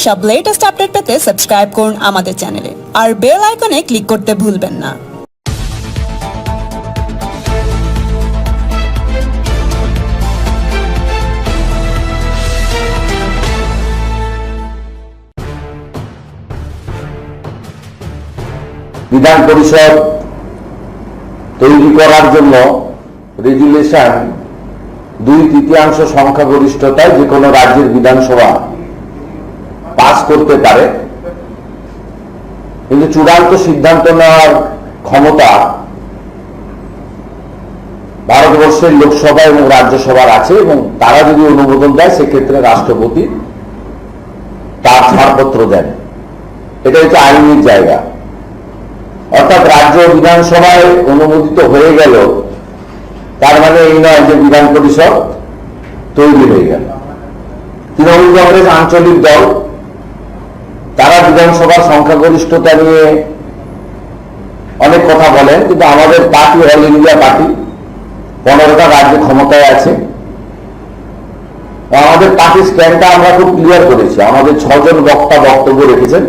সব latest update পেতে subscribe করুন আমাদের চ্যানেলে আর বেল আইকনে ক্লিক করতে ভুলবেন না। বিধান পরিষদ তৈরি করার জন্য রেজুলেশন 2/3 সংখ্যাগরিষ্ঠতায় যে কোনো রাজ্যের বিধানসভা পাস করতে পারে, কিন্তু চূড়ান্ত সিদ্ধান্ত নেওয়ার ক্ষমতা ভারতবর্ষের লোকসভা এবং রাজ্যসভার আছে এবং তারা যদি অনুমোদন দেয় সেক্ষেত্রে রাষ্ট্রপতি তার ছাড়পত্র দেন। এটা হচ্ছে আইনের জায়গা। অর্থাৎ রাজ্য বিধানসভায় অনুমোদিত হয়ে গেল তার মানে এই নয় যে বিধান পরিষদ তৈরি হয়ে গেল। তৃণমূল কংগ্রেস আঞ্চলিক দল তারা বিধানসভার সংখ্যাগরিষ্ঠতা নিয়ে অনেক কথা বলেন, কিন্তু আমাদের পার্টি অল ইন্ডিয়া পার্টি 15টা রাজ্য ক্ষমতায় আছে। আমাদের পার্টির স্ট্যান্ডটা আমরা খুব ক্লিয়ার করেছি। আমাদের 6 জন বক্তা বক্তব্য রেখেছেন।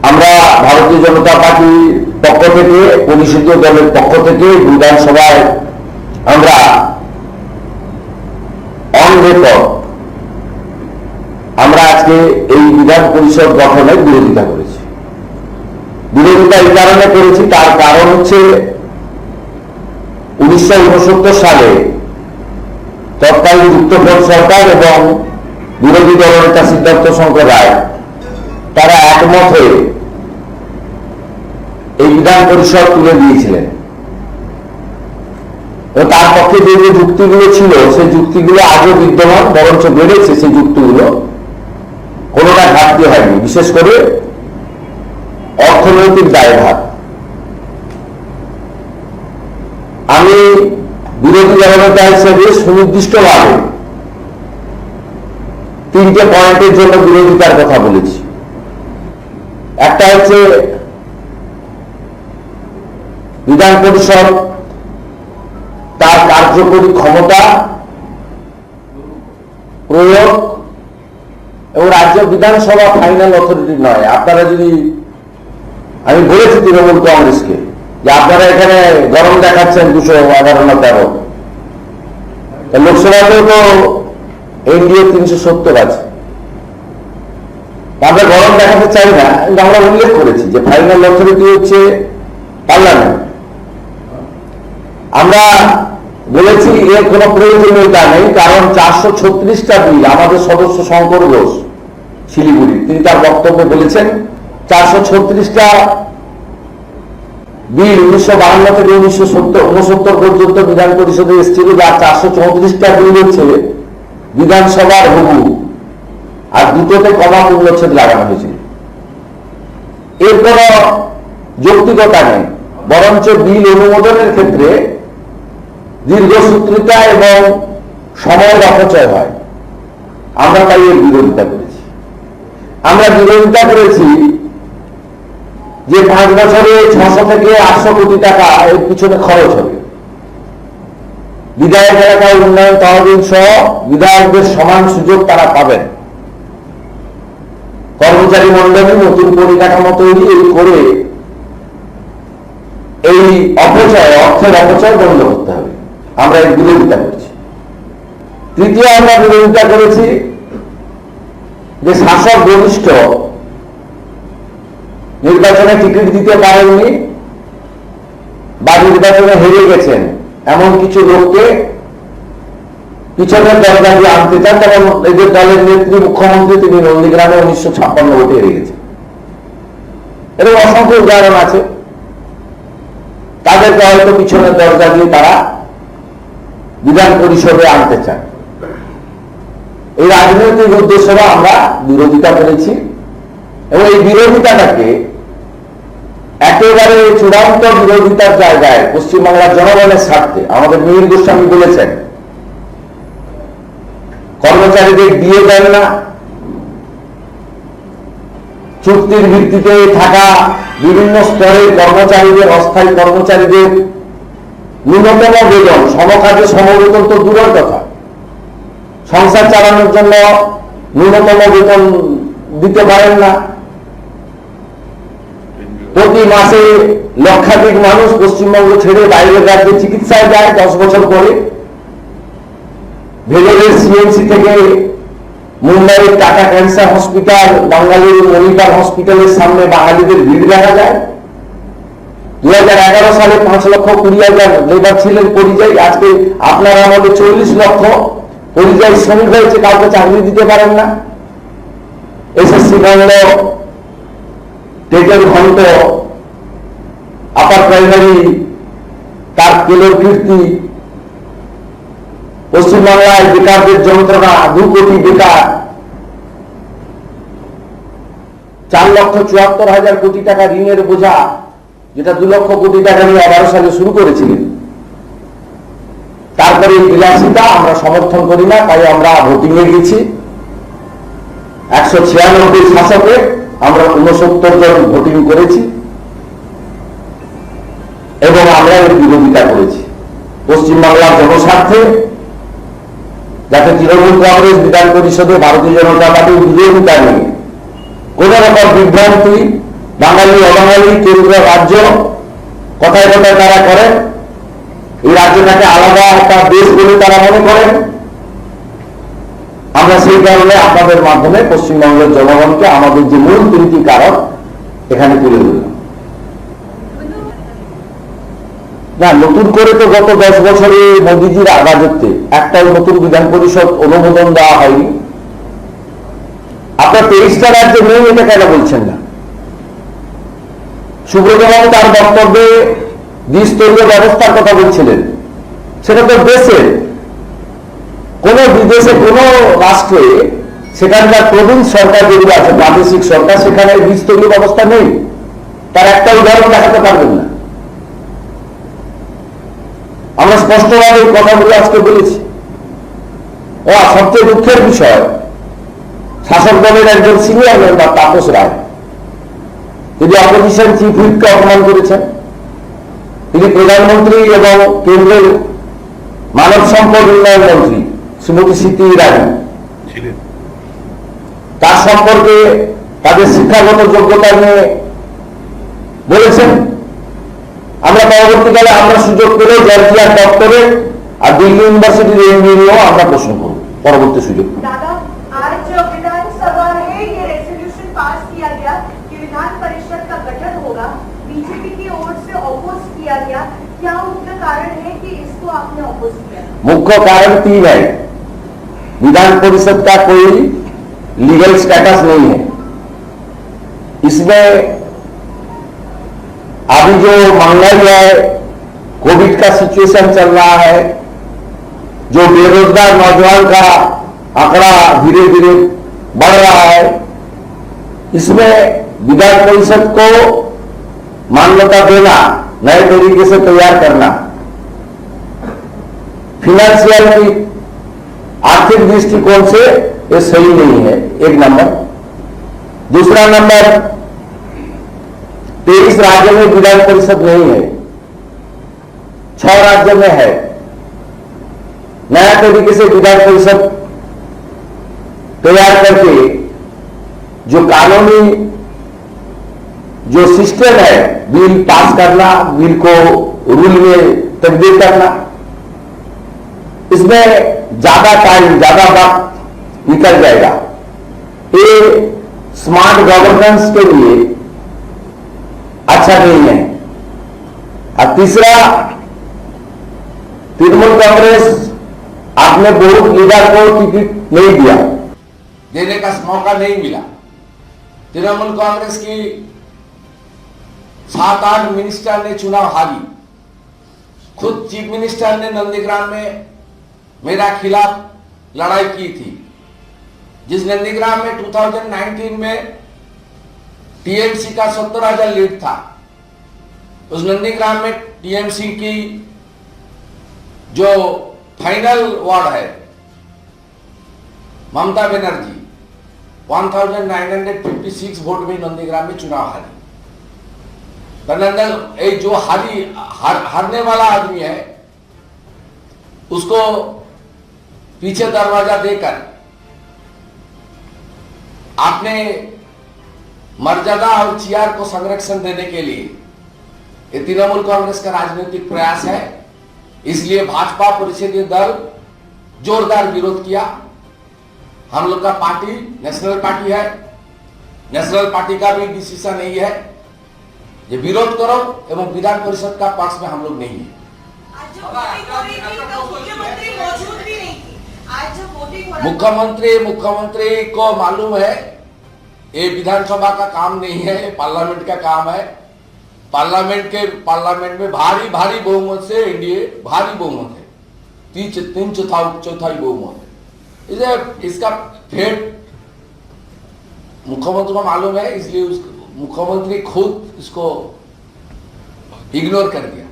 আমরা ভারতীয় জনতা পার্টির পক্ষ থেকে, পরিষদীয় দলের পক্ষ থেকে বিধানসভায় আমরা অন রেকর্ড আমরা আজকে এই বিধান পরিষদ গঠনের বিরোধিতা করেছি। বিরোধিতা এই কারণে করেছি, তার কারণ হচ্ছে 1969 সালে তৎকালীন যুক্তফ্রন্ট সরকার এবং বিরোধী দলনেতা সিদ্ধার্থ শঙ্কর রায় তারা একমত হয়ে এই বিধান পরিষদ তুলে দিয়েছিলেন। তার পক্ষে যে যে যুক্তিগুলো ছিল সেই যুক্তিগুলো আজও বিদ্যমান, বরঞ্চ বেড়েছে। সেই যুক্তিগুলো কোনোটা ঘাটতি হয়নি, বিশেষ করে অর্থনৈতিক দায়ভার। আমি বিরোধী দলনেতা হিসেবে সুনির্দিষ্টভাবে 3টে পয়েন্টের জন্য বিরোধিতার কথা বলেছি। একটা হচ্ছে বিধান পরিষদ তার কার্যকরী ক্ষমতা প্রয়োগ এবং রাজ্য বিধানসভা ফাইনাল অথরিটি নয়। আপনারা যদি, আমি বলেছি তৃণমূল কংগ্রেসকে যে আপনারা এখানে গরম দেখাচ্ছেন 211 না 13, লোকসভাতেও তো এনডিএ 370 আছে। আমরা গরম দেখাতে চাই না, কিন্তু আমরা উল্লেখ করেছি যে ফাইনাল অথরিটি হচ্ছে পার্লামেন্ট। আমরা বলেছি এর কোনো প্রয়োজনীয়তা নেই, কারণ 436টা বিল, আমাদের সদস্য শঙ্কর ঘোষ শিলিগুড়ি তিনি তার বক্তব্যে বলেছেন 436টা বিল 1952 থেকে 1969 পর্যন্ত বিধান পরিষদে এসেছিল, যার 434টা বিল হচ্ছে বিধানসভার হবু, আর 2টোতে কমা পূর্ণচ্ছেদ লাগানো হয়েছিল। এর কোন যৌক্তিকতা নেই, বরঞ্চ বিল অনুমোদনের ক্ষেত্রে দীর্ঘসূত্রিতা এবং সময়ের অপচয় হয়। আমরা তাই এর বিরোধিতা করেছি। আমরা বিরোধিতা করেছি যে 5 বছরে 600 থেকে 800 কোটি টাকা এর পিছনে খরচ হবে। বিধায়ক এলাকায় উন্নয়ন তহবিল সহ বিধায়কদের সমান সুযোগ তারা পাবেন। কর্মচারী মন্ডলী নতুন পরিকাঠামো তৈরি করে এই অপচয়, অর্থের অপচয় বন্ধ করতে হবে। আমরা এর বিরোধিতা করছি। তৃতীয়, আমরা বিরোধিতা করেছি যে শাসক ঘনিষ্ঠ নির্বাচনে টিকিট দিতে পারেননি বা নির্বাচনে হেরে গেছেন এমন কিছু লোককে পিছনের দরজা দিয়ে আনতে চান। যেমন এদের দলের নেত্রী মুখ্যমন্ত্রী, তিনি নন্দীগ্রামে 1956 ভোটে হেরে গেছেন। এরকম অসংখ্য উদাহরণ আছে। তাদেরকে হয়তো পিছনের দরজা দিয়ে তারা বিধান পরিষদে আনতে চান। এই রাজনৈতিক উদ্দেশ্যে আমরা বিরোধিতা করেছি এবং এই বিরোধিতাটাকে একেবারে চূড়ান্ত বিরোধিতার জায়গায় পশ্চিমবাংলার জনগণের স্বার্থে আমাদের মিহির গোস্বামী বলেছেন, কর্মচারীদের দিয়ে দেন না, চুক্তির ভিত্তিতে থাকা বিভিন্ন স্তরের কর্মচারীদের, অস্থায়ী কর্মচারীদের ন্যূনতম বেতন, সমকাজে সমবেতন তো দূরের কথা, সংসার চালানোর জন্য ন্যূনতম বেতন দিতে পারেন না। প্রতি মাসে লক্ষাধিক মানুষ পশ্চিমবঙ্গ ছেড়ে বাইরের রাজ্যে চিকিৎসায় যায় 10 বছর পরে। ভেলোরের সিএমসি থেকে মুম্বাইয়ের টাটা ক্যান্সার হসপিটাল, বাঙালির মণিপাল হসপিটালের সামনে বাঙালিদের ভিড় দেখা যায়। 2011 সালে 5,20,000 লেবার ছিলেন পরিযায়ী, আজকে আপনার আমাদের 40 লক্ষ পরিযায়ী শ্রমিক হয়েছে, কাউকে চাকরি দিতে পারেন না। এসএসসি বন্ধ, টেটের ঘন্ট, আপার প্রাইমারি তার কেলোর কীর্তি, পশ্চিমবাংলায় বেকারদের যন্ত্রণা, 2 কোটি বেকার, 4,74,000 কোটি টাকা ঋণের বোঝা, যেটা 2 লক্ষ কোটি টাকা নিয়ে 11 সালে শুরু করেছিলেন। তারপরে এই বিলাসিতা আমরা সমর্থন করি না, তাই আমরা ভোটিং এ গেছি। 196 শাসকে আমরা 69 জন ভোটিং করেছি এবং আমরা এর বিরোধিতা করেছি পশ্চিমবাংলার জনস্বার্থে, যাতে তৃণমূল কংগ্রেস বিধান পরিষদে ভারতীয় জনতা পার্টির বিরোধিতা নেই, কোন রকম বিভ্রান্তি বাঙালি অবাঙালি কেন্দ্র রাজ্য কথায় কথায় তারা করেন। এই রাজ্যটাকে আলাদা একটা দেশ বলে তারা মনে করেন। আমরা সেই কারণে আপনাদের মাধ্যমে পশ্চিমবঙ্গের জনগণকে আমাদের যে মূল 3টি কারণ এখানে তুলে ধরলাম। না, নতুন করে তো গত 10 বছরে মোদীজির রাজত্বে একটাও নতুন বিধান পরিষদ অনুমোদন দেওয়া হয়নি। আপনার 23টা রাজ্যে নেই, এটা কেন বলছেন না? সুব্রত বাবু তার বক্তব্যে দ্বিস্তরীয় ব্যবস্থার কথা বলছিলেন, সেটা তো দেশের কোন বিদেশে কোন রাষ্ট্রে সেখানকার প্রবীণ সরকার যেগুলো আছে, প্রাদেশিক সরকার, সেখানে দ্বিস্তরীয় ব্যবস্থা নেই। তার একটা উদাহরণ দেখাতে পারবেন না। আমরা স্পষ্টভাবে এই কথাগুলো আজকে বলেছি। ও সবচেয়ে দুঃখের বিষয়, শাসক দলের একজন সিনিয়র মেম্বার তাপস রায়, তিনি অপোজিশন চিফ হুইপকে অপমান করেছেন। তিনি প্রধানমন্ত্রী এবং কেন্দ্রের মানব সম্পদ উন্নয়ন মন্ত্রী শ্রীমতী স্মৃতি ইরানি, তার সম্পর্কে তাদের শিক্ষাগত যোগ্যতা নিয়ে বলেছেন। আমরা পরবর্তীকালে আমরা সুযোগ পেলে জর্জিয়ার দপ্তরে আর দিল্লি ইউনিভার্সিটির এমবিএ নিয়েও আমরা প্রশ্ন করব পরবর্তী সুযোগ। दादा, आज जो विधानसभा में ये रेजोल्यूशन पास किया गया कि विधान परिषद का गठन होगा, बीजेपी की ओर से अपोज किया गया, क्या मुख्य कारण है कि इसको आपने अपोज किया? मुख्य कारण 3 है। विधान परिषद का कोई लीगल स्टेटस नहीं है। इसमें अभी जो महंगाई है, कोविड का सिचुएशन चल रहा है, जो बेरोजगार नौजवान का आंकड़ा धीरे धीरे बढ़ रहा है, इसमें विधान परिषद को मान्यता देना, नए तरीके से तैयार करना, फिनेंशियल की आर्थिक दृष्टिकोण से ये सही नहीं है, 1 नंबर। दूसरा नंबर, 23 राज्यों में विधान परिषद नहीं है, 6 राज्यों में है। नया तरीके से विधान परिषद तैयार करके जो कानूनी जो सिस्टम है, बिल पास करना, बिल को रूल में तब्दील करना, इसमें ज्यादा टाइम, ज्यादा वक्त निकल जाएगा। ये स्मार्ट गवर्नेंस के लिए अच्छा नहीं है। और तीसरा, तृणमूल कांग्रेस आपने बहुत लीडर को टिकट नहीं दिया, देने का मौका नहीं मिला। तृणमूल कांग्रेस की 7-8 मिनिस्टर ने चुनाव हारी। खुद चीफ मिनिस्टर ने नंदीग्राम में मेरा खिलाफ लड़ाई की थी। जिस नंदीग्राम में 2019 में टीएमसी का 70,000 लीड था, उस नंदीग्राम में टीएमसी की जो फाइनल वार्ड है ममता बनर्जी 1956 वोट में नंदीग्राम में चुनाव हारी। जो हारने वाला आदमी है उसको पीछे दरवाजा देकर आपने मर्यादा और चेयर को संरक्षण देने के लिए ये तृणमूल कांग्रेस का राजनीतिक प्रयास है, इसलिए भाजपा परिषदीय दल जोरदार विरोध किया। हम लोग का पार्टी नेशनल पार्टी है, नेशनल पार्टी का भी डिसीजन नहीं है ये विरोध करो एवं विधान परिषद का पक्ष में हम लोग नहीं है। आज जो वोटिंग हो रही थी तो मुख्यमंत्री मौजूद भी नहीं थी। आज जब वोटिंग हो रहा मुख्यमंत्री को मालूम है ये विधानसभा का काम नहीं है, ये पार्लियामेंट का काम है। पार्लियामेंट में भारी बहुमत से एनडीए भारी बहुमत है, तीन चौथाई बहुमत है। इसलिए इसका फेट मुख्यमंत्री को मालूम है, इसलिए मुख्यमंत्री खुद इसको इग्नोर कर दिया।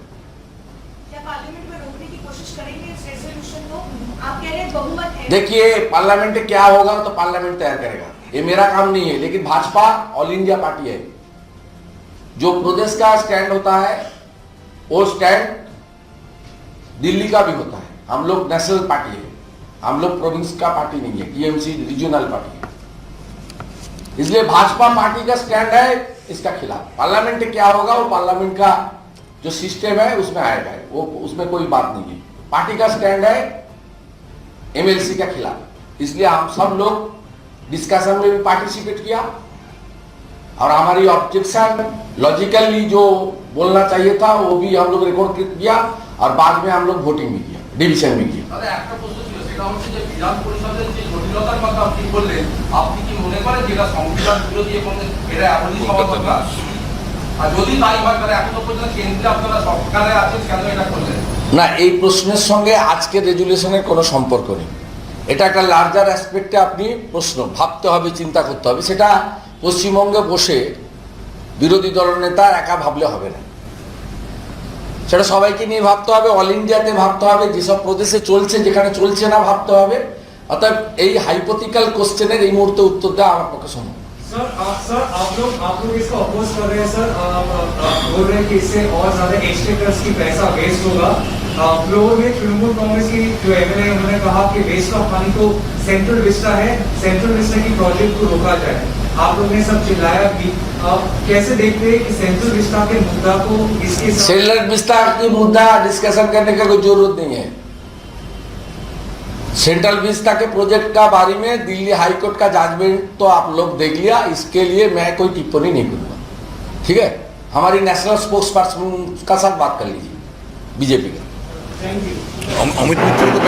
क्या पार्लियामेंट में रोकने की कोशिश करेंगे इस रेजोल्यूशन को? आप कह रहे हैं बहुमत है। देखिए पार्लियामेंट में क्या होगा तो पार्लियामेंट तैयार करेगा, ये मेरा काम नहीं है। लेकिन भाजपा ऑल इंडिया पार्टी है, जो प्रदेश का स्टैंड होता है वो स्टैंड दिल्ली का भी होता है। हम लोग नेशनल पार्टी है, हम लोग प्रोविंस का पार्टी नहीं है, टीएमसी रीजनल पार्टी है। इसलिए भाजपा पार्टी का स्टैंड है इसका खिलाफ। पार्लियामेंट में क्या होगा वो पार्लियामेंट का जो सिस्टम है उसमें आएगा, वो उसमें कोई बात नहीं है। पार्टी का स्टैंड है एमएलसी का खिलाफ, इसलिए हम सब लोग डिस्कशन में भी पार्टिसिपेट किया और हमारी ऑब्जेक्शन लॉजिकली जो बोलना चाहिए था वो भी हम लोग रिकॉर्ड किया और बाद में हम लोग वोटिंग भी किया, डिविजन भी किया। বিধান পরিষদের যে জটিলতার কথা আপনি বললেন, আপনি কি মনে করেন যেটা সংবিধান বিরোধী এবং এটা এমনই হওয়া দরকার? আর যদি তাই হয় তাহলে এখনো পর্যন্ত কেন্দ্রে আপনারা সরকারে আছেন, কেন এটা করলেন না? এই প্রশ্নের সঙ্গে আজকে রেজুলেশনের কোনো সম্পর্ক নেই। এটা একটা লার্জার অ্যাসপেক্টে আপনি প্রশ্ন ভাবতে হবে, চিন্তা করতে হবে। সেটা পশ্চিমবঙ্গে বসে বিরোধী দলের নেতা একা ভাবলে হবে না, সেটা সবাইকে নিয়ে ভাবতে হবে, অল ইন্ডিয়াতে ভাবতে হবে, যেসব প্রদেশে চলছে যেখানে চলছে না ভাবতে হবে। অর্থাৎ এই হাইপোথিক্যাল কোশ্চেনের এই মুহূর্তে উত্তর দেওয়া আমার পক্ষে সম্ভব। सर आप लोग इसको अपोज कर रहे हैं सर, बोल रहे हैं कि इससे और ज्यादा एजुकेटर्स की पैसा वेस्ट होगा। फ्लोर में तृणमूल कांग्रेस की जो एमएलए उन्होंने कहा कि वेस्ट ऑफ मनी तो सेंट्रल विस्टा है, सेंट्रल विस्टा की प्रोजेक्ट को रोका जाए। आप लोग ने सब चिल्लाया भी, कैसे देखते हैं कि सेंट्रल विस्टा के मुद्दा को इसके सेंट्रल विस्टा की मुद्दा डिस्कशन करने का कोई जरूरत नहीं है। सेंट्रल विस्टा के प्रोजेक्ट का बारे में दिल्ली हाईकोर्ट का जजमेंट तो आप लोग देख लिया, इसके लिए मैं कोई टिप्पणी नहीं करूंगा। ठीक है, हमारी नेशनल स्पोक्स पर्सन का साथ बात कर लीजिए बीजेपी का। Thank you. अमित मित्र को